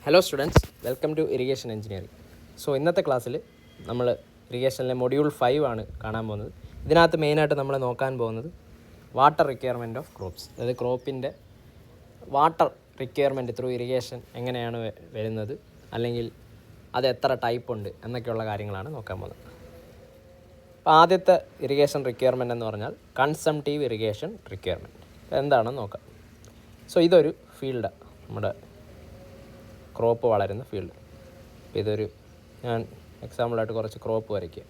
Hello students, welcome to irrigation engineering. ഇന്നത്തെ ക്ലാസ്സിൽ നമ്മൾ ഇറിഗേഷനിലെ മൊഡ്യൂൾ 5 ആണ് കാണാൻ പോകുന്നത്. ഇതിനകത്ത് മെയിനായിട്ട് നമ്മൾ നോക്കാൻ പോകുന്നത് വാട്ടർ റിക്വയർമെൻറ്റ് ഓഫ് ക്രോപ്സ്, അതായത് ക്രോപ്പിൻ്റെ വാട്ടർ റിക്വയർമെൻറ്റ് ത്രൂ ഇറിഗേഷൻ എങ്ങനെയാണ് വരുന്നത്, അല്ലെങ്കിൽ അത് എത്ര ടൈപ്പ് ഉണ്ട് എന്നൊക്കെയുള്ള കാര്യങ്ങളാണ് നോക്കാൻ പോകുന്നത്. അപ്പോൾ ആദ്യത്തെ ഇറിഗേഷൻ റിക്വയർമെൻറ്റ് എന്ന് പറഞ്ഞാൽ കൺസംപ്റ്റീവ് ഇറിഗേഷൻ റിക്വയർമെൻറ്റ്. എന്താണെന്ന് നോക്കാം. ഇതൊരു ഫീൽഡാണ്, നമ്മുടെ ക്രോപ്പ് വളരുന്ന ഫീൽഡ്. അപ്പോൾ ഞാൻ എക്സാമ്പിളായിട്ട് കുറച്ച് ക്രോപ്പ് വരയ്ക്കുക.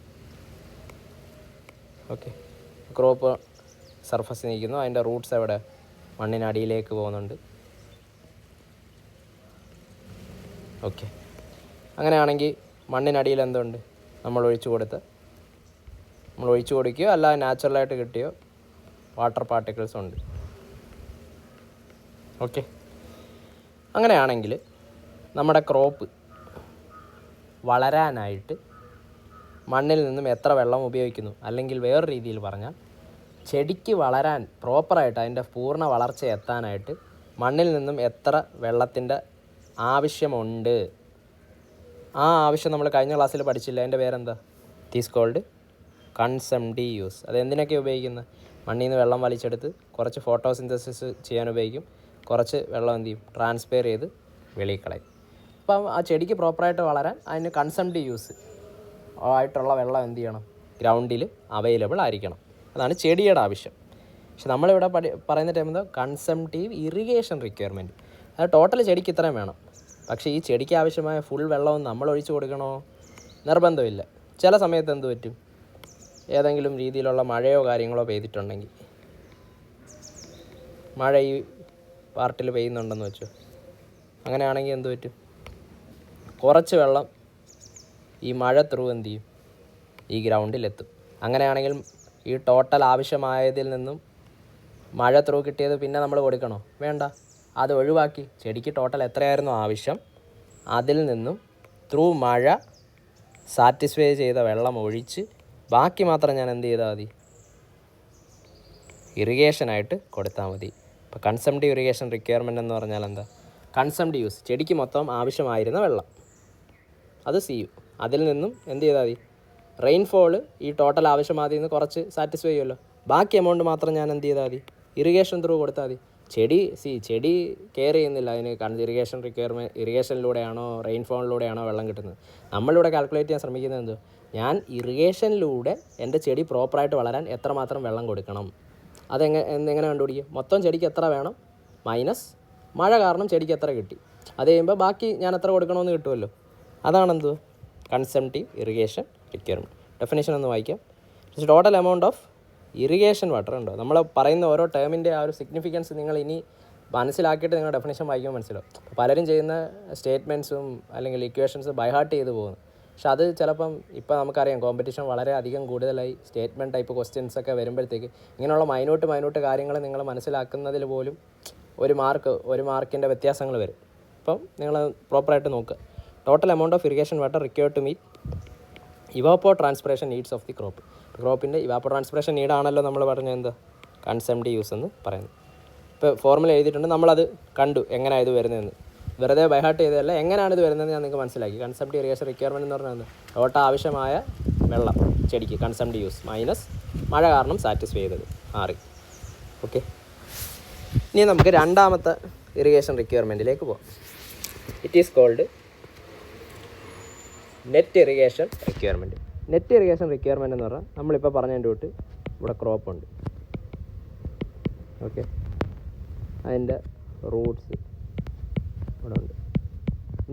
ഓക്കെ, ക്രോപ്പ് സർഫസിൽ നിൽക്കുന്നു, അതിൻ്റെ റൂട്ട്സ് എവിടെ മണ്ണിനടിയിലേക്ക് പോകുന്നുണ്ട്. ഓക്കെ, അങ്ങനെയാണെങ്കിൽ മണ്ണിനടിയിൽ എന്തുണ്ട്, നമ്മൾ ഒഴിച്ചു കൊടുക്കുകയോ അല്ല നാച്ചുറലായിട്ട് കിട്ടിയോ വാട്ടർ പാർട്ടിക്കിൾസ് ഉണ്ട്. ഓക്കെ, അങ്ങനെയാണെങ്കിൽ നമ്മുടെ ക്രോപ്പ് വളരാനായിട്ട് മണ്ണിൽ നിന്നും എത്ര വെള്ളം ഉപയോഗിക്കുന്നു, അല്ലെങ്കിൽ വേറൊരു രീതിയിൽ പറഞ്ഞാൽ ചെടിക്ക് വളരാൻ പ്രോപ്പറായിട്ട് അതിൻ്റെ പൂർണ്ണ വളർച്ച എത്താനായിട്ട് മണ്ണിൽ നിന്നും എത്ര വെള്ളത്തിൻ്റെ ആവശ്യമുണ്ട്. ആ ആവശ്യം നമ്മൾ കഴിഞ്ഞ ക്ലാസ്സിൽ പഠിച്ചില്ല, അതിൻ്റെ പേരെന്താ? It is called consumptive use. അതെന്തിനൊക്കെ ഉപയോഗിക്കുന്നത്? മണ്ണിൽ നിന്ന് വെള്ളം വലിച്ചെടുത്ത് കുറച്ച് ഫോട്ടോസിന്തസിസ് ചെയ്യാൻ ഉപയോഗിക്കും, കുറച്ച് വെള്ളം എന്ത് ചെയ്യും, ട്രാൻസ്പയർ ചെയ്ത് വെളിയിൽ കളയും. അപ്പം ആ ചെടിക്ക് പ്രോപ്പറായിട്ട് വളരാൻ അതിന് കൺസംപ്റ്റീവ് യൂസ് ആയിട്ടുള്ള വെള്ളം എന്ത് ചെയ്യണം, ഗ്രൗണ്ടിൽ അവൈലബിൾ ആയിരിക്കണം. അതാണ് ചെടിയുടെ ആവശ്യം. പക്ഷെ നമ്മളിവിടെ പറയുന്ന ടൈം എന്താ, കൺസംപ്റ്റീവ് ഇറിഗേഷൻ റിക്വയർമെൻറ്റ്. അത് ടോട്ടൽ ചെടിക്ക് ഇത്രയും വേണം. പക്ഷേ ഈ ചെടിക്ക് ആവശ്യമായ ഫുൾ വെള്ളവും നമ്മൾ ഒഴിച്ചു കൊടുക്കണോ? നിർബന്ധമില്ല. ചില സമയത്ത് എന്ത് പറ്റും, ഏതെങ്കിലും രീതിയിലുള്ള മഴയോ കാര്യങ്ങളോ പെയ്തിട്ടുണ്ടെങ്കിൽ, മഴ ഈ പാർട്ടിൽ പെയ്യുന്നുണ്ടെന്ന് വെച്ചോ, അങ്ങനെയാണെങ്കിൽ എന്ത് പറ്റും, കുറച്ച് വെള്ളം ഈ മഴ ത്രൂ എന്ത് ചെയ്യും, ഈ ഗ്രൗണ്ടിലെത്തും. അങ്ങനെയാണെങ്കിൽ ഈ ടോട്ടൽ ആവശ്യമായതിൽ നിന്നും മഴ ത്രൂ കിട്ടിയത് പിന്നെ നമ്മൾ കൊടുക്കണോ? വേണ്ട. അത് ഒഴിവാക്കി ചെടിക്ക് ടോട്ടൽ എത്രയായിരുന്നു ആവശ്യം, അതിൽ നിന്നും ത്രൂ മഴ സാറ്റിസ്ഫൈ ചെയ്ത വെള്ളം ഒഴിച്ച് ബാക്കി മാത്രം ഞാൻ എന്ത് ചെയ്താൽ മതി, ഇറിഗേഷനായിട്ട് കൊടുത്താൽ മതി. ഇപ്പോൾ കൺസംപ്റ്റീവ് ഇറിഗേഷൻ റിക്വയർമെൻറ്റ് എന്ന് പറഞ്ഞാൽ എന്താ? കൺസംപ്റ്റീവ് യൂസ്, ചെടിക്ക് മൊത്തം ആവശ്യമായിരുന്ന വെള്ളം അത് CU, അതിൽ നിന്നും എന്ത് ചെയ്താൽ മതി, റെയിൻഫോള് ഈ ടോട്ടൽ ആവശ്യമാതിൽ നിന്ന് കുറച്ച് സാറ്റിസ്ഫൈ ചെയ്യുമല്ലോ, ബാക്കി എമൗണ്ട് മാത്രം ഞാൻ എന്ത് ചെയ്താൽ മതി, ഇറിഗേഷൻ ത്രൂ കൊടുത്താൽ മതി. ചെടി കെയർ ചെയ്യുന്നില്ല അതിന് ഇറിഗേഷൻ റിക്വയർമെൻറ്റ്, ഇറിഗേഷനിലൂടെയാണോ റെയിൻഫോളിലൂടെയാണോ വെള്ളം കിട്ടുന്നത്. നമ്മളിവിടെ കാൽക്കുലേറ്റ് ചെയ്യാൻ ശ്രമിക്കുന്നത് എന്തോ, ഞാൻ ഇറിഗേഷനിലൂടെ എൻ്റെ ചെടി പ്രോപ്പറായിട്ട് വളരാൻ എത്രമാത്രം വെള്ളം കൊടുക്കണം, എങ്ങനെ കണ്ടുപിടിക്കും? മൊത്തം ചെടിക്ക് എത്ര വേണം മൈനസ് മഴ കാരണം ചെടിക്ക് എത്ര കിട്ടി, അത് കഴിയുമ്പോൾ ബാക്കി ഞാൻ എത്ര കൊടുക്കണമെന്ന് കിട്ടുമല്ലോ. അതാണെന്തോ കൺസംപ്റ്റീവ് ഇറിഗേഷൻ റിക്വയർമെൻറ്റ്. ഡെഫിനേഷൻ ഒന്ന് വായിക്കാം. Total amount of irrigation water ഉണ്ടോ, നമ്മൾ പറയുന്ന ഓരോ ടേമിൻ്റെ ആ ഒരു സിഗ്നിഫിക്കൻസ് നിങ്ങൾ ഇനി മനസ്സിലാക്കിയിട്ട് നിങ്ങൾ ഡെഫിനേഷൻ വായിക്കുമ്പോൾ മനസ്സിലാവും. പലരും ചെയ്യുന്ന സ്റ്റേറ്റ്മെൻറ്റ്സും അല്ലെങ്കിൽ ഇക്വേഷൻസ് ബൈഹാർട്ട് ചെയ്ത് പോകുന്നു. പക്ഷെ അത് ചിലപ്പം ഇപ്പോൾ നമുക്കറിയാം കോമ്പറ്റീഷൻ വളരെ അധികം കൂടുതലായി, സ്റ്റേറ്റ്മെൻറ്റ് ടൈപ്പ് ക്വസ്റ്റ്യൻസൊക്കെ വരുമ്പോഴത്തേക്ക് ഇങ്ങനെയുള്ള മൈന്യൂട്ട് കാര്യങ്ങൾ നിങ്ങൾ മനസ്സിലാക്കുന്നതിൽ പോലും ഒരു മാർക്കിൻ്റെ വ്യത്യാസങ്ങൾ വരും. അപ്പം നിങ്ങൾ പ്രോപ്പറായിട്ട് നോക്കുക. Total amount of irrigation water required to meet evapotranspiration needs of the crop. ക്രോപ്പിൻ്റെ ഇവാപ്പോ ട്രാൻസ്പിറേഷൻ നീഡാണല്ലോ നമ്മൾ പറഞ്ഞ എന്താ, കൺസംപ്റ്റീവ് യൂസ് എന്ന് പറയുന്നത്. ഇപ്പോൾ ഫോർമുല എഴുതിയിട്ടുണ്ട്, നമ്മളത് കണ്ടു എങ്ങനെയാണ് ഇത് വരുന്നതെന്ന്. വെറുതെ ബൈഹാർട്ട് ചെയ്തതല്ല, എങ്ങനെയാണ് ഇത് വരുന്നതെന്ന് ഞാൻ നിങ്ങൾക്ക് മനസ്സിലാക്കി. കൺസംപ്റ്റീവ് ഇറിഗേഷൻ റിക്വയർമെൻറ്റ് എന്ന് പറഞ്ഞാൽ ടോട്ടൽ ആവശ്യമായ വെള്ളം ചെടിക്ക് കൺസംപ്റ്റീവ് യൂസ് മൈനസ് മഴ കാരണം സാറ്റിസ്ഫൈ ചെയ്തത് 6. ഓക്കെ, ഇനി നമുക്ക് രണ്ടാമത്തെ ഇറിഗേഷൻ റിക്വയർമെൻറ്റിലേക്ക് പോകാം. It is called net irrigation requirement. Net irrigation requirement എന്ന് പറഞ്ഞാൽ നമ്മളിപ്പോൾ പറഞ്ഞതിൻ്റെ തൊട്ട് ഇവിടെ ക്രോപ്പുണ്ട്. ഓക്കെ, അതിൻ്റെ റൂട്ട്സ് ഇവിടെ ഉണ്ട്.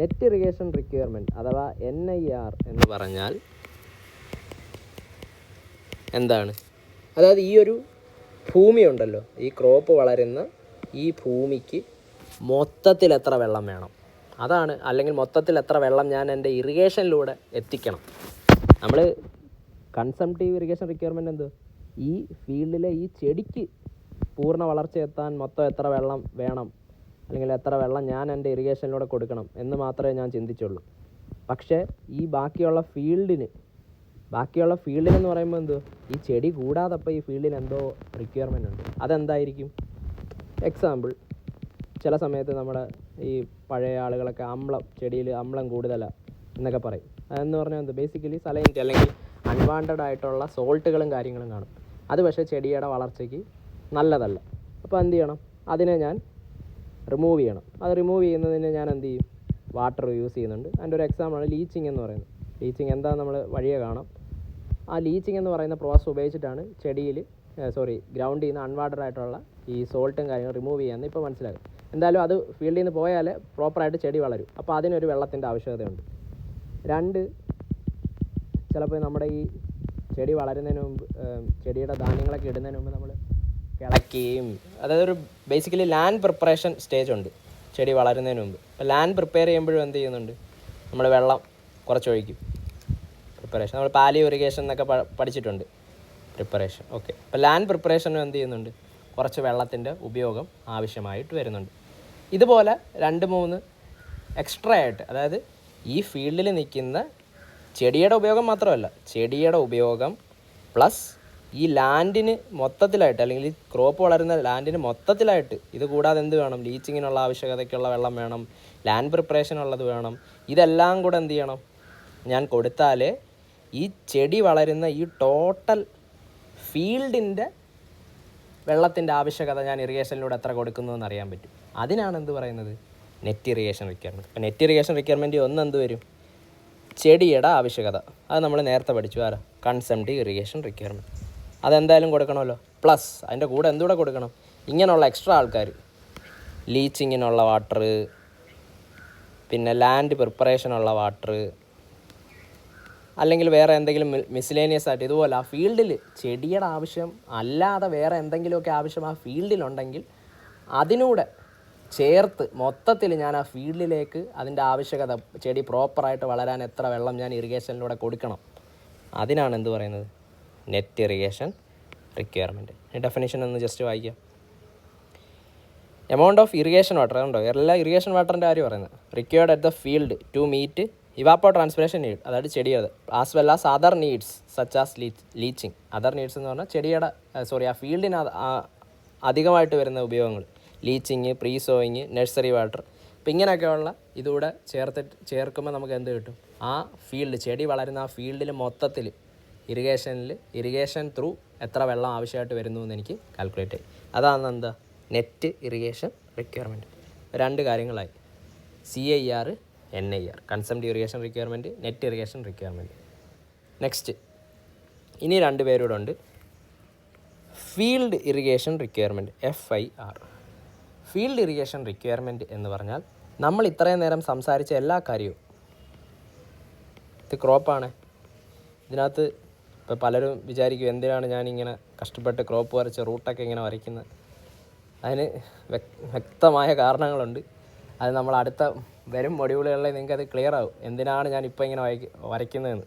നെറ്റ് ഇറിഗേഷൻ റിക്വയർമെൻറ്റ് അഥവാ NIR എന്ന് പറഞ്ഞാൽ എന്താണ്? അതായത് ഈ ഒരു ഭൂമി ഉണ്ടല്ലോ, ഈ ക്രോപ്പ് വളരുന്ന ഈ ഭൂമിക്ക് മൊത്തത്തിൽ എത്ര വെള്ളം വേണം, അതാണ്. അല്ലെങ്കിൽ മൊത്തത്തിൽ എത്ര വെള്ളം ഞാൻ എൻ്റെ ഇറിഗേഷനിലൂടെ എത്തിക്കണം. നമ്മൾ കൺസംപ്റ്റീവ് ഇറിഗേഷൻ റിക്വയർമെൻറ്റ് എന്ത്, ഈ ഫീൽഡിലെ ഈ ചെടിക്ക് പൂർണ്ണ വളർച്ച എത്താൻ മൊത്തം എത്ര വെള്ളം വേണം, അല്ലെങ്കിൽ എത്ര വെള്ളം ഞാൻ എൻ്റെ ഇറിഗേഷനിലൂടെ കൊടുക്കണം എന്ന് മാത്രമേ ഞാൻ ചിന്തിച്ചുള്ളൂ. പക്ഷേ ഈ ബാക്കിയുള്ള ഫീൽഡിനെന്ന് പറയുമ്പോൾ എന്തോ, ഈ ചെടി കൂടാതെ ഇപ്പോൾ ഈ ഫീൽഡിന് എന്തോ റിക്വയർമെൻ്റ് ഉണ്ട്. അതെന്തായിരിക്കും? എക്സാമ്പിൾ, ചില സമയത്ത് നമ്മുടെ ഈ പഴയ ആളുകളൊക്കെ ചെടിയിൽ അമ്ലം കൂടുതലാണ് എന്നൊക്കെ പറയും. അതെന്ന് പറഞ്ഞാൽ എന്ത്, ബേസിക്കലി സലൈനിറ്റി അല്ലെങ്കിൽ അൺവാണ്ടഡ് ആയിട്ടുള്ള സോൾട്ടുകളും കാര്യങ്ങളും കാണും. അത് പക്ഷേ ചെടിയുടെ വളർച്ചയ്ക്ക് നല്ലതല്ല. അപ്പോൾ എന്ത് ചെയ്യണം, അതിനെ ഞാൻ റിമൂവ് ചെയ്യണം. അത് റിമൂവ് ചെയ്യുന്നതിന് ഞാൻ എന്ത് ചെയ്യും, വാട്ടർ യൂസ് ചെയ്യുന്നുണ്ട്. അതിൻ്റെ ഒരു എക്സാമ്പിളാണ് ലീച്ചിങ് എന്ന് പറയുന്നത്. ലീച്ചിങ് എന്താ നമ്മൾ വഴിയെ കാണാം. ആ ലീച്ചിങ് എന്ന് പറയുന്ന പ്രോസസ് ഉപയോഗിച്ചിട്ടാണ് ഗ്രൗണ്ട് ചെയ്യുന്ന അൺവാട്ടഡ് ആയിട്ടുള്ള ഈ സോൾട്ടും കാര്യങ്ങളും റിമൂവ് ചെയ്യാമെന്ന് ഇപ്പോൾ മനസ്സിലാകും. എന്തായാലും അത് ഫീൽഡിൽ നിന്ന് പോയാൽ പ്രോപ്പറായിട്ട് ചെടി വളരും. അപ്പോൾ അതിനൊരു വെള്ളത്തിൻ്റെ ആവശ്യകതയുണ്ട്. 2, ചിലപ്പോൾ നമ്മുടെ ഈ ചെടി വളരുന്നതിന് മുമ്പ് ചെടിയുടെ ധാന്യങ്ങളൊക്കെ ഇടുന്നതിന് മുമ്പ് നമ്മൾ കിളക്കുകയും, അതായത് ഒരു ബേസിക്കലി ലാൻഡ് പ്രിപ്പറേഷൻ സ്റ്റേജ് ഉണ്ട് ചെടി വളരുന്നതിന് മുമ്പ്. അപ്പോൾ ലാൻഡ് പ്രിപ്പയർ ചെയ്യുമ്പോഴും എന്ത് ചെയ്യുന്നുണ്ട്, നമ്മൾ വെള്ളം കുറച്ച് ഒഴിക്കും. പ്രിപ്പറേഷൻ നമ്മൾ പാലിയോ ഇറിഗേഷൻ എന്നൊക്കെ പഠിച്ചിട്ടുണ്ട്, പ്രിപ്പറേഷൻ. ഓക്കെ, അപ്പോൾ ലാൻഡ് പ്രിപ്പറേഷനും എന്ത് ചെയ്യുന്നുണ്ട്, കുറച്ച് വെള്ളത്തിൻ്റെ ഉപയോഗം ആവശ്യമായിട്ട് വരുന്നുണ്ട്. ഇതുപോലെ 2-3 എക്സ്ട്രാ ആയിട്ട്, അതായത് ഈ ഫീൽഡിൽ നിൽക്കുന്ന ചെടിയുടെ ഉപയോഗം മാത്രമല്ല, ചെടിയുടെ ഉപയോഗം പ്ലസ് ഈ ലാൻഡിന് മൊത്തത്തിലായിട്ട്, അല്ലെങ്കിൽ ഈ ക്രോപ്പ് വളരുന്ന ലാൻഡിന് മൊത്തത്തിലായിട്ട് ഇത് കൂടാതെ എന്ത് വേണം, ലീച്ചിങ്ങിനുള്ള ആവശ്യകതയ്ക്കുള്ള വെള്ളം വേണം, ലാൻഡ് പ്രിപ്പറേഷനുള്ളത് വേണം. ഇതെല്ലാം കൂടെ എന്ത് ചെയ്യണം, ഞാൻ കൊടുത്താലേ ഈ ചെടി വളരുന്ന ഈ ടോട്ടൽ ഫീൽഡിൻ്റെ വെള്ളത്തിൻ്റെ ആവശ്യകത ഞാൻ ഇറിഗേഷനിലൂടെ എത്ര കൊടുക്കുന്നു എന്ന് അറിയാൻ പറ്റും. അതിനാണ് എന്ത് പറയുന്നത്, നെറ്റ് ഇറിഗേഷൻ റിക്വയർമെൻറ്റ്. അപ്പോൾ നെറ്റ് ഇറിഗേഷൻ റിക്വയർമെൻറ്റ് എന്ത് വരും, ചെടിയുടെ ആവശ്യകത. അത് നമ്മൾ നേരത്തെ പഠിച്ചു, കൺസംപ്റ്റീവ് ഇറിഗേഷൻ റിക്വയർമെൻറ്റ്. അതെന്തായാലും കൊടുക്കണമല്ലോ. പ്ലസ് അതിൻ്റെ കൂടെ എന്തുകൂടെ കൊടുക്കണം, ഇങ്ങനെയുള്ള എക്സ്ട്രാ ആൾക്കാർ, ലീച്ചിങ്ങിനുള്ള വാട്ടർ, പിന്നെ ലാൻഡ് പ്രിപ്പറേഷനുള്ള വാട്ടർ, അല്ലെങ്കിൽ വേറെ എന്തെങ്കിലും മിസ്ലേനിയസ് ആയിട്ട് ഇതുപോലെ ആ ഫീൽഡിൽ ചെടിയുടെ ആവശ്യം അല്ലാതെ വേറെ എന്തെങ്കിലുമൊക്കെ ആവശ്യം ആ ഫീൽഡിലുണ്ടെങ്കിൽ അതിനൂടെ ചേർത്ത് മൊത്തത്തിൽ ഞാൻ ആ ഫീൽഡിലേക്ക് അതിൻ്റെ ആവശ്യകത, ചെടി പ്രോപ്പറായിട്ട് വളരാൻ എത്ര വെള്ളം ഞാൻ ഇറിഗേഷനിലൂടെ കൊടുക്കണം, അതിനാണ് എന്ത് പറയുന്നത്, നെറ്റ് ഇറിഗേഷൻ റിക്വയർമെൻറ്റ്. ഈ ഡെഫിനിഷൻ ഒന്ന് ജസ്റ്റ് വായിക്കാം. എമൗണ്ട് ഓഫ് ഇറിഗേഷൻ വാട്ടർ ഉണ്ടോ, എല്ലാ ഇറിഗേഷൻ വാട്ടറിൻ്റെ കാര്യം പറയുന്നത്, required at the field to meet evapotranspiration need, അതായത് ചെടിയുടെ as well as other needs such as leaching. Other needs എന്ന് പറഞ്ഞാൽ ചെടിയുടെ ആ ഫീൽഡിന് അധികമായിട്ട് വരുന്ന ഉപയോഗങ്ങൾ, leaching, pre sowing, nursery water. അപ്പോൾ ഇങ്ങനെയൊക്കെയുള്ള ഇതുകൂടെ ചേർക്കുമ്പോൾ നമുക്ക് എന്ത് കിട്ടും, ആ ഫീൽഡ്, ചെടി വളരുന്ന ആ ഫീൽഡിൽ മൊത്തത്തിൽ ഇറിഗേഷൻ ത്രൂ എത്ര വെള്ളം ആവശ്യമായിട്ട് വരുന്നു എന്ന് എനിക്ക് കാൽക്കുലേറ്റ് ചെയ്യും. അതാണ് എന്താ net irrigation requirement. 2 കാര്യങ്ങളായി, CIR, NIR, consumptive irrigation requirement, net irrigation requirement. Next ഇനി 2 പേരൂടെ ഉണ്ട്, field irrigation requirement, FIR. Field irrigation requirement എന്ന് പറഞ്ഞാൽ നമ്മൾ ഇത്രയും നേരം സംസാരിച്ച എല്ലാ കാര്യവും, ഇത് ക്രോപ്പാണ്. ഇതിനകത്ത് ഇപ്പോൾ പലരും വിചാരിക്കും എന്തിനാണ് ഞാനിങ്ങനെ കഷ്ടപ്പെട്ട് ക്രോപ്പ് വരച്ച് റൂട്ടൊക്കെ ഇങ്ങനെ വരയ്ക്കുന്നത്. അതിന് വ്യക്തമായ കാരണങ്ങളുണ്ട്. അത് നമ്മൾ അടുത്ത വരും മൊഡ്യൂളുകളിൽ നിങ്ങൾക്കത് ക്ലിയർ ആവും എന്തിനാണ് ഞാനിപ്പോൾ ഇങ്ങനെ വരയ്ക്കുന്നതെന്ന്.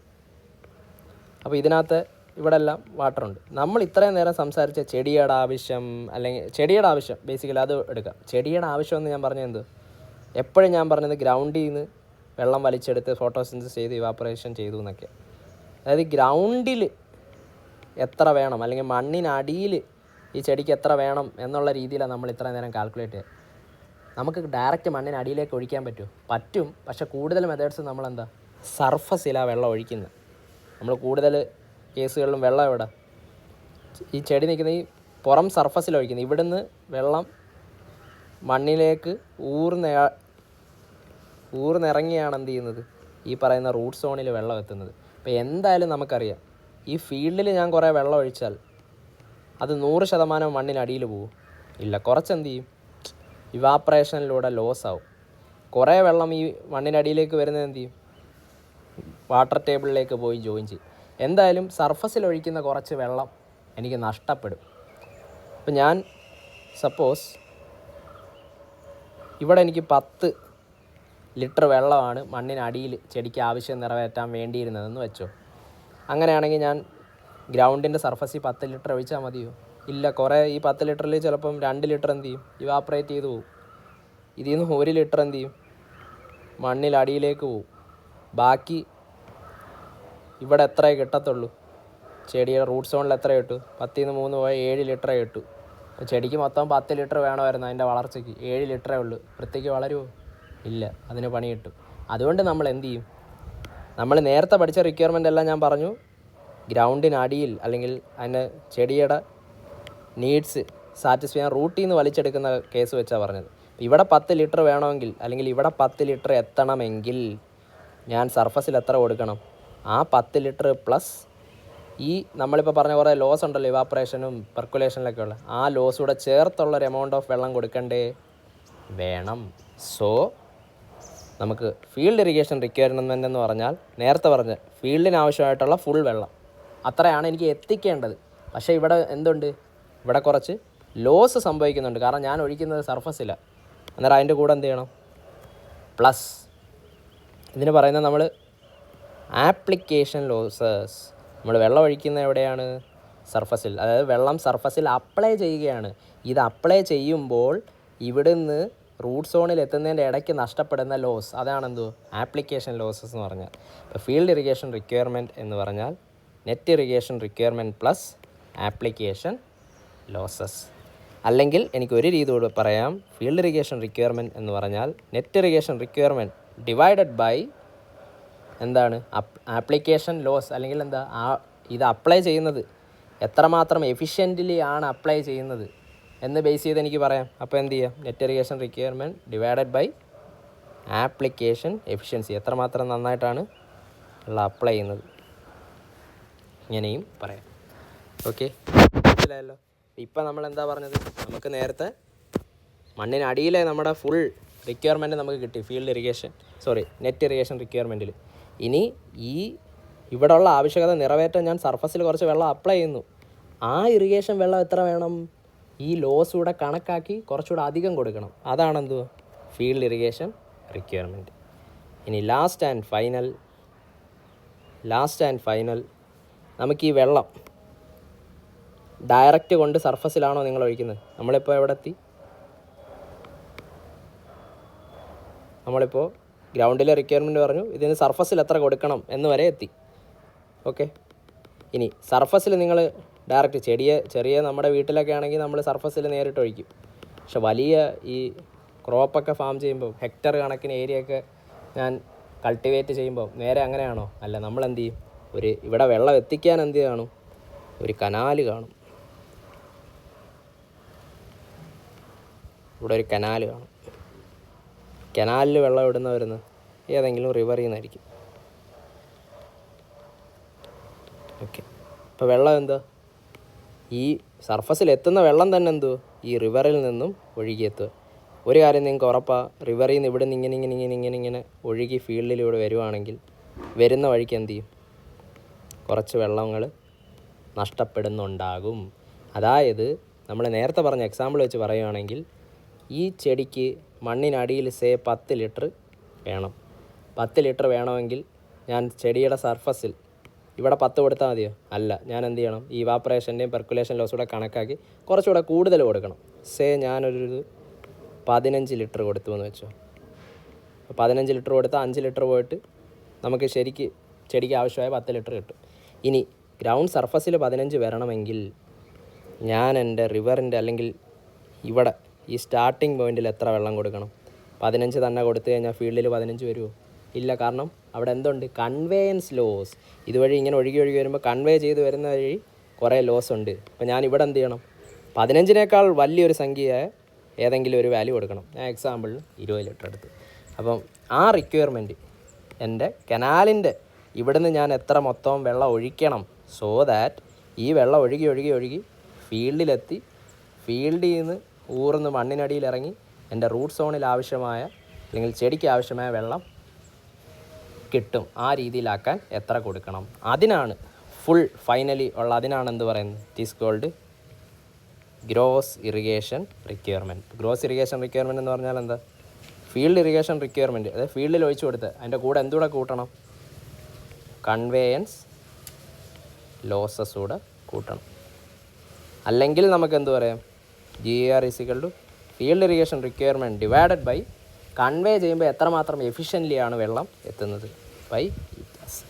അപ്പോൾ ഇതിനകത്ത് ഇവിടെ എല്ലാം വാട്ടറുണ്ട്. നമ്മൾ ഇത്രയും നേരം സംസാരിച്ച ചെടിയുടെ ആവശ്യം, അല്ലെങ്കിൽ ചെടിയുടെ ആവശ്യം ബേസിക്കലി അത് എടുക്കാം. ചെടിയുടെ ആവശ്യമെന്ന് ഞാൻ പറഞ്ഞത് എപ്പോഴും ഞാൻ പറഞ്ഞത് ഗ്രൗണ്ടിൽ നിന്ന് വെള്ളം വലിച്ചെടുത്ത് ഫോട്ടോസിന്തസിസ് ചെയ്ത് ഇവാപ്പറേഷൻ ചെയ്തു എന്നൊക്കെ. അതായത് ഗ്രൗണ്ടിൽ എത്ര വേണം, അല്ലെങ്കിൽ മണ്ണിനടിയിൽ ഈ ചെടിക്ക് എത്ര വേണം എന്നുള്ള രീതിയിലാണ് നമ്മൾ ഇത്രയും നേരം കാൽക്കുലേറ്റ് ചെയ്യുക. നമുക്ക് ഡയറക്റ്റ് മണ്ണിനടിയിലേക്ക് ഒഴിക്കാൻ പറ്റും. പക്ഷേ കൂടുതൽ മെത്തേഡ്സ് നമ്മളെന്താ സർഫസിലാണ് വെള്ളം ഒഴിക്കുന്നത്. നമ്മൾ കൂടുതൽ കേസുകളിലും വെള്ളം എവിടെ, ഈ ചെടി നിൽക്കുന്ന ഈ പുറം സർഫസിൽ ഒഴിക്കുന്നത്. ഇവിടുന്ന് വെള്ളം മണ്ണിലേക്ക് ഊർന്നിറങ്ങിയാണ് എന്ത് ചെയ്യുന്നത്, ഈ പറയുന്ന റൂട്ട് സോണിൽ വെള്ളം എത്തുന്നത്. അപ്പോൾ എന്തായാലും നമുക്കറിയാം ഈ ഫീൽഡിൽ ഞാൻ കുറേ വെള്ളം ഒഴിച്ചാൽ അത് 100% മണ്ണിനടിയിൽ പോകും ഇല്ല, കുറച്ചെന്ത് ചെയ്യും, ഇവാപ്പറേഷനിലൂടെ ലോസ് ആവും. കുറേ വെള്ളം ഈ മണ്ണിനടിയിലേക്ക് വരുന്നത് എന്ത് ചെയ്യും, വാട്ടർ ടേബിളിലേക്ക് പോയി ജോയിൻ ചെയ്യും. എന്തായാലും സർഫസിൽ ഒഴിക്കുന്ന കുറച്ച് വെള്ളം എനിക്ക് നഷ്ടപ്പെടും. അപ്പം ഞാൻ സപ്പോസ് ഇവിടെ എനിക്ക് 10 ലിറ്റർ വെള്ളമാണ് മണ്ണിനടിയിൽ ചെടിക്ക് ആവശ്യം നിറവേറ്റാൻ വേണ്ടിയിരുന്നതെന്ന് വെച്ചോ. അങ്ങനെയാണെങ്കിൽ ഞാൻ ഗ്രൗണ്ടിൻ്റെ സർഫസിൽ 10 ലിറ്റർ ഒഴിച്ചാൽ മതിയോ? ഇല്ല, കുറേ ഈ 10 ലിറ്ററിൽ ചിലപ്പം 2 ലിറ്റർ എന്ത് ചെയ്യും, ഇവാപ്പറേറ്റ് ചെയ്ത് പോകും. ഇതിൽ നിന്ന് 1 ലിറ്റർ എന്ത് ചെയ്യും, മണ്ണിലടിയിലേക്ക് പോവും. ബാക്കി ഇവിടെ എത്രയേ കിട്ടത്തുള്ളൂ, ചെടിയുടെ റൂട്ട് സോണിൽ എത്ര കിട്ടും, 10 നിന്ന് 3 പോയാൽ 7 ലിറ്ററേ കിട്ടൂ. ഇപ്പോൾ ചെടിക്ക് മൊത്തം 10 ലിറ്റർ വേണമായിരുന്നു അതിൻ്റെ വളർച്ചയ്ക്ക്, 7 ലിറ്ററേ ഉള്ളൂ. വൃത്തിക്ക് വളരുമോ? ഇല്ല, അതിന് പണി കിട്ടും. അതുകൊണ്ട് നമ്മൾ എന്ത് ചെയ്യും? നമ്മൾ നേരത്തെ പഠിച്ച റിക്വയർമെൻ്റ് എല്ലാം ഞാൻ പറഞ്ഞു, ഗ്രൗണ്ടിനടിയിൽ അല്ലെങ്കിൽ അതിൻ്റെ ചെടിയുടെ നീഡ്സ് സാറ്റിസ്ഫൈ ചെയ്യാൻ റൂട്ടിൽ നിന്ന് വലിച്ചെടുക്കുന്ന കേസ് വെച്ചാണ് പറഞ്ഞത്. ഇവിടെ 10 ലിറ്റർ വേണമെങ്കിൽ അല്ലെങ്കിൽ ഇവിടെ 10 ലിറ്റർ എത്തണമെങ്കിൽ ഞാൻ സർഫസിൽ എത്ര കൊടുക്കണം? ആ 10 ലിറ്റർ പ്ലസ് ഈ നമ്മളിപ്പോൾ പറഞ്ഞ കുറേ ലോസ് ഉണ്ടല്ലോ, ഇവാപ്പറേഷനും പെർക്കുലേഷനിലൊക്കെ ഉള്ള ആ ലോസ് കൂടെ ചേർത്തുള്ളൊരു എമൗണ്ട് ഓഫ് വെള്ളം കൊടുക്കണ്ടേ? വേണം. സോ നമുക്ക് ഫീൽഡ് ഇറിഗേഷൻ റിക്വയർമെൻ്റ് എന്ന് പറഞ്ഞാൽ നേരത്തെ പറഞ്ഞ ഫീൽഡിന് ആവശ്യമായിട്ടുള്ള ഫുൾ വെള്ളം അത്രയാണ് എനിക്ക് എത്തിക്കേണ്ടത്. പക്ഷേ ഇവിടെ എന്തുണ്ട്? ഇവിടെ കുറച്ച് ലോസ് സംഭവിക്കുന്നുണ്ട്. കാരണം ഞാൻ ഒഴിക്കുന്നത് സർഫസിലാണ്. അന്നേരം അതിൻ്റെ കൂടെ എന്ത് ചെയ്യണം? പ്ലസ്. ഇതിന് പറയുന്നത് നമ്മൾ ആപ്ലിക്കേഷൻ ലോസസ്. നമ്മൾ വെള്ളം ഒഴിക്കുന്നത് എവിടെയാണ്? സർഫസിൽ. അതായത് വെള്ളം സർഫസിൽ അപ്ലൈ ചെയ്യുകയാണ്. ഇത് അപ്ലൈ ചെയ്യുമ്പോൾ ഇവിടുന്ന് റൂട്ട് സോണിൽ എത്തുന്നതിൻ്റെ ഇടയ്ക്ക് നഷ്ടപ്പെടുന്ന ലോസ്, അതാണെന്തോ ആപ്ലിക്കേഷൻ ലോസസ് എന്ന് പറഞ്ഞാൽ. ഇപ്പോൾ ഫീൽഡ് ഇറിഗേഷൻ റിക്വയർമെൻറ്റ് എന്ന് പറഞ്ഞാൽ net irrigation requirement plus application losses. അല്ലെങ്കിൽ എനിക്കൊരു രീതി കൂടെ പറയാം, ഫീൽഡ് ഇറിഗേഷൻ റിക്വയർമെൻറ്റ് എന്ന് പറഞ്ഞാൽ net irrigation requirement divided by എന്താണ്? Application loss. അല്ലെങ്കിൽ എന്താ? ഇത് അപ്ലൈ ചെയ്യുന്നത് എത്രമാത്രം എഫിഷ്യൻ്റ്ലി ആണ് അപ്ലൈ ചെയ്യുന്നത് എന്ന് ബേസ് ചെയ്ത് എനിക്ക് പറയാം. അപ്പോൾ എന്ത് ചെയ്യാം? Net irrigation requirement divided by application efficiency, എത്രമാത്രം നന്നായിട്ടാണ് ഉള്ള അപ്ലൈ ചെയ്യുന്നത്, ഇങ്ങനെയും പറയാം. ഓക്കെ, മനസ്സിലായല്ലോ. ഇപ്പം നമ്മൾ എന്താ പറഞ്ഞത്? നമുക്ക് നേരത്തെ മണ്ണിനടിയിലെ നമ്മുടെ ഫുൾ റിക്വയർമെൻറ്റ് നമുക്ക് കിട്ടി ഫീൽഡ് ഇറിഗേഷൻ നെറ്റ് ഇറിഗേഷൻ റിക്വയർമെൻറ്റിൽ. ഇനി ഇവിടെയുള്ള ആവശ്യകത നിറവേറ്റാൻ ഞാൻ സർഫസിൽ കുറച്ച് വെള്ളം അപ്ലൈ ചെയ്യുന്നു. ആ ഇറിഗേഷൻ വെള്ളം എത്ര വേണം? ഈ ലോസ് കൂടെ കണക്കാക്കി കുറച്ചുകൂടെ അധികം കൊടുക്കണം. അതാണെന്തോ ഫീൽഡ് ഇറിഗേഷൻ റിക്വയർമെൻറ്റ്. ഇനി ലാസ്റ്റ് ആൻഡ് ഫൈനൽ നമുക്ക് ഈ വെള്ളം ഡയറക്റ്റ് കൊണ്ട് സർഫസിലാണോ നിങ്ങൾ ഒഴിക്കുന്നത്? നമ്മളിപ്പോൾ എവിടെ എത്തി? നമ്മളിപ്പോൾ ഗ്രൗണ്ടിലെ റിക്വയർമെൻറ്റ് പറഞ്ഞു, ഇതിന് സർഫസിൽ എത്ര കൊടുക്കണം എന്ന് വരെ എത്തി. ഓക്കെ, ഇനി സർഫസിൽ നിങ്ങൾ ഡയറക്റ്റ് ചെറിയ നമ്മുടെ വീട്ടിലൊക്കെ ആണെങ്കിൽ നമ്മൾ സർഫസിൽ നേരിട്ട് ഒഴിക്കും. പക്ഷെ വലിയ ഈ ക്രോപ്പൊക്കെ ഫാം ചെയ്യുമ്പോൾ ഹെക്ടർ കണക്കിന് ഏരിയയൊക്കെ ഞാൻ കൾട്ടിവേറ്റ് ചെയ്യുമ്പോൾ നേരെ അങ്ങനെയാണോ? അല്ല, നമ്മൾ എന്ത് ചെയ്യും? ഇവിടെ വെള്ളം എത്തിക്കാൻ എന്ത് കാണും? ഒരു കനാല് കാണും. ഇവിടെ ഒരു കനാല് കാണും. കനാലിൽ വെള്ളം എവിടുന്ന വരുന്നത്? ഏതെങ്കിലും റിവറിൽ നിന്നായിരിക്കും. ഓക്കെ, അപ്പോൾ വെള്ളം എന്താ? ഈ സർഫസിൽ എത്തുന്ന വെള്ളം തന്നെ എന്തോ ഈ റിവറിൽ നിന്നും ഒഴുകിയെത്തുക. ഒരു കാര്യം നിങ്ങൾക്ക് ഉറപ്പാണ്, റിവറിൽ നിന്ന് ഇവിടെ നിന്ന് ഇങ്ങനെ ഒഴുകി ഫീൽഡിലൂടെ വരുവാണെങ്കിൽ വരുന്ന വഴിക്ക് എന്ത് ചെയ്യും? കുറച്ച് വെള്ളങ്ങൾ നഷ്ടപ്പെടുന്നുണ്ടാകും. അതായത് നമ്മൾ നേരത്തെ പറഞ്ഞ എക്സാമ്പിൾ വെച്ച് പറയുകയാണെങ്കിൽ ഈ ചെടിക്ക് മണ്ണിനടിയിൽ 10 ലിറ്റർ വേണം. 10 ലിറ്റർ വേണമെങ്കിൽ ഞാൻ ചെടിയുടെ സർഫസിൽ ഇവിടെ 10 കൊടുത്താൽ മതിയോ? അല്ല, ഞാൻ എന്ത് ചെയ്യണം? ഈ ഇവാപ്പറേഷൻ്റെയും പെർക്കുലേഷൻ ലോസും കൂടെ കണക്കാക്കി കുറച്ചുകൂടെ കൂടുതൽ കൊടുക്കണം. ഞാനൊരു 15 ലിറ്റർ കൊടുത്തു എന്ന് വെച്ചോ. 15 ലിറ്റർ കൊടുത്താൽ 5 ലിറ്റർ പോയിട്ട് നമുക്ക് ചെടിക്ക് ആവശ്യമായ 10 ലിറ്റർ കിട്ടും. ഇനി ഗ്രൗണ്ട് സർഫസിൽ 15 വരണമെങ്കിൽ ഞാൻ എൻ്റെ റിവറിൻ്റെ അല്ലെങ്കിൽ ഇവിടെ ഈ സ്റ്റാർട്ടിങ് പോയിൻറ്റിൽ എത്ര വെള്ളം കൊടുക്കണം? 15 തന്നെ കൊടുത്തു കഴിഞ്ഞാൽ ഫീൽഡിൽ 15 വരുമോ? ഇല്ല. കാരണം അവിടെ എന്തുണ്ട്? Conveyance loss. ഇതുവഴി ഇങ്ങനെ ഒഴുകി വരുമ്പോൾ കൺവേ ചെയ്ത് വരുന്ന വഴി കുറേ ലോസ് ഉണ്ട്. അപ്പോൾ ഞാൻ ഇവിടെ എന്ത് ചെയ്യണം? 15-നേക്കാൾ വലിയൊരു സംഖ്യയായ ഏതെങ്കിലും ഒരു വാല്യൂ കൊടുക്കണം. ഞാൻ എക്സാമ്പിളിൽ 20 ലിറ്റർ എടുത്തു. അപ്പം ആ റിക്വയർമെൻറ്റ് എൻ്റെ കനാലിൻ്റെ ഇവിടുന്ന് ഞാൻ എത്ര മൊത്തം വെള്ളം ഒഴിക്കണം, സോ ദാറ്റ് ഈ വെള്ളം ഒഴുകി ഫീൽഡിലെത്തി ഫീൽഡിൽ നിന്ന് ഊർന്ന് മണ്ണിനടിയിൽ ഇറങ്ങി എൻ്റെ റൂട്ട് സോണിൽ ആവശ്യമായ അല്ലെങ്കിൽ ചെടിക്ക് ആവശ്യമായ വെള്ളം കിട്ടും. ആ രീതിയിലാക്കാൻ എത്ര കൊടുക്കണം? അതിനാണ് ഫൈനലി അതിനാണ് എന്ത് പറയുന്നത്? It is called gross irrigation requirement. Gross irrigation requirement എന്ന് പറഞ്ഞാൽ എന്താ? ഫീൽഡ് ഇറിഗേഷൻ റിക്വയർമെൻറ്റ്, അതായത് ഫീൽഡിൽ ഒഴിച്ചു കൊടുത്ത് അതിൻ്റെ കൂടെ എന്തുകൂടെ കൂട്ടണം? കൺവേയൻസ് ലോസസ് കൂടെ കൂട്ടണം. അല്ലെങ്കിൽ നമുക്ക് എന്ത് പറയാം? GIR = field irrigation requirement divided by convey ചെയ്യുമ്പോൾ എത്രമാത്രം എഫിഷ്യൻ്റ്ലി ആണ് വെള്ളം എത്തുന്നത് ബൈ ഇറ്റാസ്.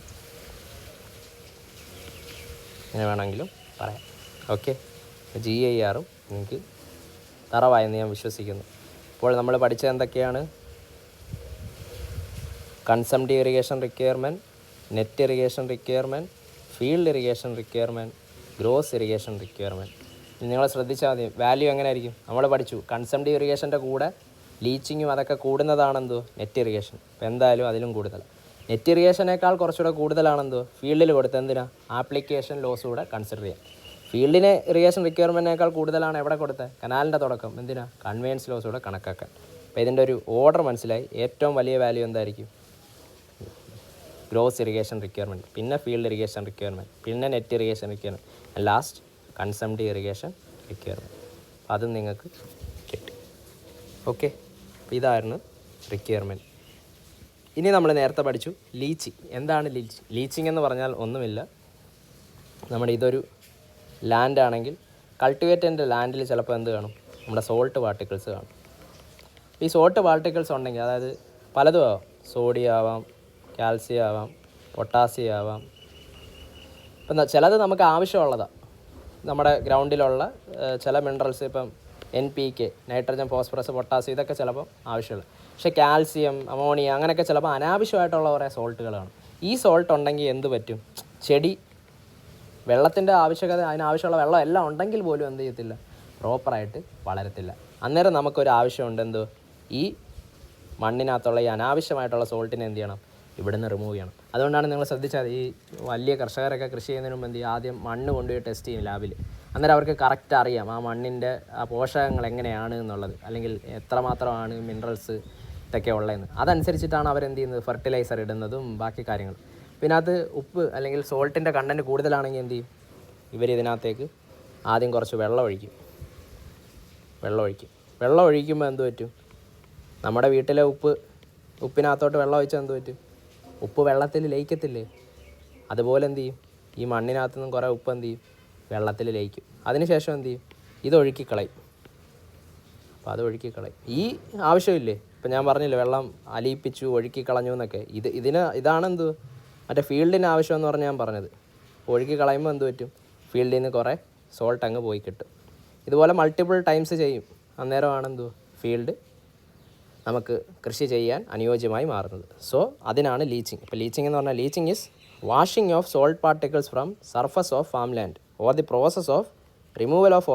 ഇങ്ങനെ വേണമെങ്കിലും പറയാം. ഓക്കെ, GIR നിങ്ങൾക്ക് തറവായെന്ന് ഞാൻ വിശ്വസിക്കുന്നു. ഇപ്പോൾ നമ്മൾ പഠിച്ചത് എന്തൊക്കെയാണ്? Consumptive irrigation requirement, net irrigation requirement, field irrigation requirement, gross irrigation requirement. നിങ്ങൾ ശ്രദ്ധിച്ചാൽ മതി. വാല്യൂ എങ്ങനെ ആയിരിക്കും? നമ്മൾ പഠിച്ചു കൺസംപ്റ്റീവ് ഇറിഗേഷൻ്റെ കൂടെ ലീച്ചിങ്ങും അതൊക്കെ കൂടുന്നതാണെന്തോ നെറ്റ് ഇറിഗേഷൻ. അപ്പോൾ എന്തായാലും അതിലും കൂടുതൽ. നെറ്റ് ഇറിഗേഷനേക്കാൾ കുറച്ചുകൂടെ കൂടുതലാണെന്തോ ഫീൽഡിൽ കൊടുത്ത്. എന്തിനാ? ആപ്ലിക്കേഷൻ ലോസ് കൂടെ കൺസിഡർ ചെയ്യാം. ഫീൽഡിന് ഇറിഗേഷൻ റിക്വയർമെൻറ്റിനേക്കാൾ കൂടുതലാണ് എവിടെ കൊടുത്തത്? കനാലിൻ്റെ തുടക്കം. എന്തിനാ? കൺവെയൻസ് ലോസ് കൂടെ കണക്കാക്കാൻ. അപ്പോൾ ഇതിൻ്റെ ഒരു ഓർഡർ മനസ്സിലായി. ഏറ്റവും വലിയ വാല്യൂ എന്തായിരിക്കും? ഗ്രോസ് ഇറിഗേഷൻ റിക്വയർമെൻറ്റ്, പിന്നെ ഫീൽഡ് ഇറിഗേഷൻ റിക്വയർമെൻറ്റ്, പിന്നെ net irrigation requirement, last consumptive irrigation requirement. അതും നിങ്ങൾക്ക് കിട്ടി. ഓക്കെ, അപ്പോൾ ഇതായിരുന്നു റിക്വയർമെൻറ്റ്. ഇനി നമ്മൾ നേരത്തെ പഠിച്ചു ലീച്ചിങ്. എന്താണ് ലീച്ചിങ്? ലീച്ചിങ് എന്ന് പറഞ്ഞാൽ ഒന്നുമില്ല, നമ്മുടെ ഇതൊരു ലാൻഡ് ആണെങ്കിൽ കൾട്ടിവേറ്റൻ്റെ ലാൻഡിൽ ചിലപ്പോൾ എന്ത് കാണും? നമ്മുടെ സോൾട്ട് പാർട്ടിക്കിൾസ് കാണും. ഈ സോൾട്ട് പാർട്ടിക്കിൾസ് ഉണ്ടെങ്കിൽ, അതായത് പലതും ആവാം, സോഡിയം ആവാം, കാൽസ്യം ആവാം, പൊട്ടാസ്യം ആവാം. ഇപ്പം ചിലത് നമുക്ക് ആവശ്യമുള്ളതാണ്. നമ്മുടെ ഗ്രൗണ്ടിലുള്ള ചില മിനറൽസ്, ഇപ്പം NPK, നൈട്രജൻ, ഫോസ്ഫറസ്, പൊട്ടാസ്യം, ഇതൊക്കെ ചിലപ്പോൾ ആവശ്യമുള്ള. പക്ഷേ കാൽസ്യം, അമോണിയ അങ്ങനെയൊക്കെ ചിലപ്പോൾ അനാവശ്യമായിട്ടുള്ള കുറേ സോൾട്ടുകളാണ്. ഈ സോൾട്ട് ഉണ്ടെങ്കിൽ എന്ത് പറ്റും? ചെടി വെള്ളത്തിൻ്റെ ആവശ്യകത, അതിനാവശ്യമുള്ള വെള്ളം എല്ലാം ഉണ്ടെങ്കിൽ പോലും എന്ത് ചെയ്യത്തില്ല? പ്രോപ്പറായിട്ട് വളരത്തില്ല. അന്നേരം നമുക്കൊരു ആവശ്യമുണ്ട്. എന്തോ? ഈ മണ്ണിനകത്തുള്ള ഈ അനാവശ്യമായിട്ടുള്ള സോൾട്ടിനെ എന്ത് ചെയ്യണം? ഇവിടുന്ന് റിമൂവ് ചെയ്യണം. അതുകൊണ്ടാണ് നിങ്ങൾ ശ്രദ്ധിച്ചാൽ ഈ വലിയ കർഷകരൊക്കെ കൃഷി ചെയ്യുന്നതിന് മുമ്പ് എന്ത് ചെയ്യും? ആദ്യം മണ്ണ് കൊണ്ടുപോയി ടെസ്റ്റ് ചെയ്യും ലാബിൽ. അന്നേരം അവർക്ക് കറക്റ്റ് അറിയാം ആ മണ്ണിൻ്റെ ആ പോഷകങ്ങൾ എങ്ങനെയാണ് എന്നുള്ളത്, അല്ലെങ്കിൽ എത്രമാത്രമാണ് മിനറൽസ് ഇതൊക്കെ ഉള്ളതെന്ന്. അതനുസരിച്ചിട്ടാണ് അവരെന്ത് ചെയ്യുന്നത്? ഫെർട്ടിലൈസർ ഇടുന്നതും ബാക്കി കാര്യങ്ങളും. പിന്നെ അത് ഉപ്പ് അല്ലെങ്കിൽ സോൾട്ടിൻ്റെ കണ്ടൻറ്റ് കൂടുതലാണെങ്കിൽ എന്ത് ചെയ്യും? ഇവരിതിനകത്തേക്ക് ആദ്യം കുറച്ച് വെള്ളം ഒഴിക്കും. വെള്ളം ഒഴിക്കുമ്പോൾ എന്ത് പറ്റും? നമ്മുടെ വീട്ടിലെ ഉപ്പിനകത്തോട്ട് വെള്ളം ഒഴിച്ചാൽ എന്ത് പറ്റും? ഉപ്പ് വെള്ളത്തിൽ ലയിക്കത്തില്ലേ? അതുപോലെ എന്ത് ചെയ്യും? ഈ മണ്ണിനകത്തു നിന്നും കുറേ ഉപ്പ് എന്ത് ചെയ്യും? വെള്ളത്തിൽ ലയിക്കും. അതിനുശേഷം എന്ത് ചെയ്യും? ഇതൊഴുക്കിക്കളയും. അപ്പോൾ അത് ഒഴുക്കിക്കളയും. ഈ ആവശ്യമില്ലേ? ഇപ്പം ഞാൻ പറഞ്ഞില്ലേ, വെള്ളം അലിയിപ്പിച്ചു, ഒഴുക്കിക്കളഞ്ഞു എന്നൊക്കെ. ഇതാണെന്ത്? മറ്റേ ഫീൽഡിന് ആവശ്യമെന്ന് പറഞ്ഞാൽ ഞാൻ പറഞ്ഞത്. ഒഴുക്കിക്കളയുമ്പോൾ എന്ത് പറ്റും? ഫീൽഡിൽ നിന്ന് കുറേ സോൾട്ട് അങ്ങ് പോയി കിട്ടും. ഇതുപോലെ മൾട്ടിപ്പിൾ ടൈംസ് ചെയ്യും. അന്നേരമാണെന്തോ ഫീൽഡ് നമുക്ക് കൃഷി ചെയ്യാൻ അനുയോജ്യമായി മാറുന്നത്. സോ അതിനാണ് ലീച്ചിങ്. ഇപ്പോൾ ലീച്ചിങ് എന്ന് പറഞ്ഞാൽ leaching is washing of salt particles from surface of farm land or the process of removal of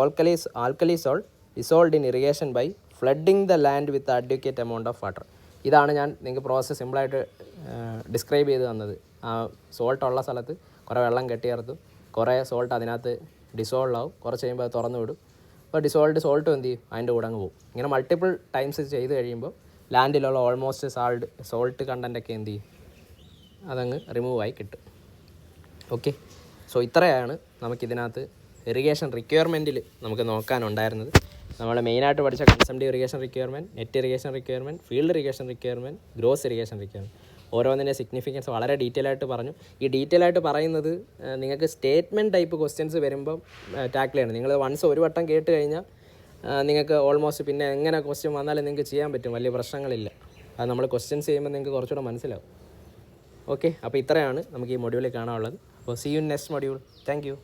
alkali salt dissolved in irrigation by flooding the land with adequate amount of water. ഇതാണ് ഞാൻ നിങ്ങൾക്ക് process സിമ്പിളായിട്ട് describe ചെയ്ത് തന്നത്. ആ salt ഉള്ള സ്ഥലത്ത് കുറേ വെള്ളം കെട്ടിയിർത്തും, കുറേ സോൾട്ട് അതിനകത്ത് ഡിസോൾവ് ആവും, കുറച്ച് കഴിയുമ്പോൾ അത് തുറന്നു വിടും. അപ്പോൾ ഡിസോൾഡ് സോൾട്ട് എന്ത് ചെയ്യും? അതിൻ്റെ കൂടെ അങ്ങ് പോകും. ഇങ്ങനെ മൾട്ടിപ്പിൾ ടൈംസ് ചെയ്ത് കഴിയുമ്പോൾ ലാൻഡിലുള്ള ഓൾമോസ്റ്റ് സോൾട്ട് കണ്ടൻറ്റൊക്കെ എന്ത് ചെയ്യും? അതങ്ങ് റിമൂവ് ആയി കിട്ടും. ഓക്കെ, സോ ഇത്രയാണ് നമുക്കിതിനകത്ത് ഇറിഗേഷൻ റിക്വയർമെൻറ്റിൽ നമുക്ക് നോക്കാനുണ്ടായിരുന്നത്. നമ്മൾ മെയിനായിട്ട് പഠിച്ച consumptive irrigation requirement, net irrigation requirement, field irrigation requirement, gross irrigation requirement, ഓരോന്നിൻ്റെ സിഗ്നിഫിക്കൻസ് വളരെ ഡീറ്റെയിൽ ആയിട്ട് പറഞ്ഞു. ഈ ഡീറ്റെയിൽ ആയിട്ട് പറയുന്നത് നിങ്ങൾക്ക് സ്റ്റേറ്റ്മെൻറ്റ് ടൈപ്പ് ക്വസ്റ്റ്യൻസ് വരുമ്പം ടാക്കിൾ ചെയ്യണം. നിങ്ങൾ വൺസ് ഒരു വട്ടം കേട്ട് കഴിഞ്ഞാൽ നിങ്ങൾക്ക് ഓൾമോസ്റ്റ് പിന്നെ എങ്ങനെ ക്വസ്റ്റ്യൻ വന്നാലും നിങ്ങൾക്ക് ചെയ്യാൻ പറ്റും, വലിയ പ്രശ്നങ്ങളില്ല. അത് നമ്മൾ ക്വസ്റ്റ്യൻസ് ചെയ്യുമ്പോൾ നിങ്ങൾക്ക് കുറച്ചുകൂടെ മനസ്സിലാവും. ഓക്കെ, അപ്പോൾ ഇത്രയാണ് നമുക്ക് ഈ മൊഡ്യൂളിൽ കാണാനുള്ളത്. അപ്പോൾ see you next module. Thank U.